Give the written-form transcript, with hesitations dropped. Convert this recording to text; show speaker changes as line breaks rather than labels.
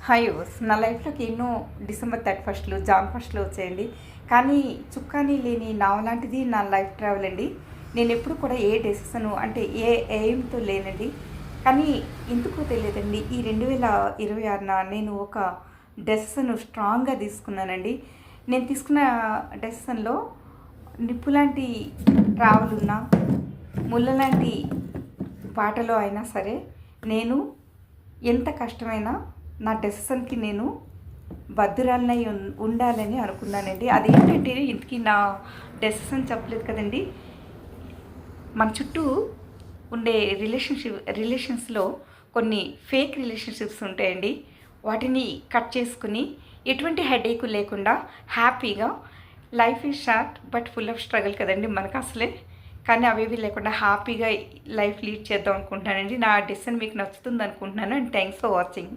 Hi use నా లైఫ్లోకి ఎన్నో డిసెంబర్ 31 జాన్ 1 వచ్చాయండి. కానీ చుక్కాని లేని నావలాంటిది నా లైఫ్ ట్రావెల్ అండి. నేను ఎప్పుడు కూడా ఏ డెసిషన్ అంటే ఏ ఎయిమ్తో లేనండి. కానీ ఎందుకో తెలియదండి, ఈ 2026 నేను ఒక డెసిషన్ స్ట్రాంగ్గా తీసుకున్నానండి. నేను తీసుకున్న డెసిషన్లో నిప్పు లాంటి ట్రావెల్ ఉన్నా, ముళ్ళ లాంటి బాటలో అయినా సరే నేను ఎంత కష్టమైనా నా డెసిషన్కి నేను బద్దురాలనై ఉండాలని అనుకున్నానండి. అదేంటంటే ఇంతకీ నా డెసిషన్ చెప్పలేదు కదండి. మన చుట్టూ ఉండే రిలేషన్స్లో కొన్ని ఫేక్ రిలేషన్షిప్స్ ఉంటాయండి. వాటిని కట్ చేసుకుని ఎటువంటి హెడేక్ లేకుండా హ్యాపీగా, life is short but full of struggle కదండి మనకు అసలే. కానీ అవేవి లేకుండా హ్యాపీగా లైఫ్ లీడ్ చేద్దాం అనుకుంటున్నానండి. నా డెసిషన్ మీకు నచ్చుతుంది అనుకుంటున్నాను. And thanks for watching.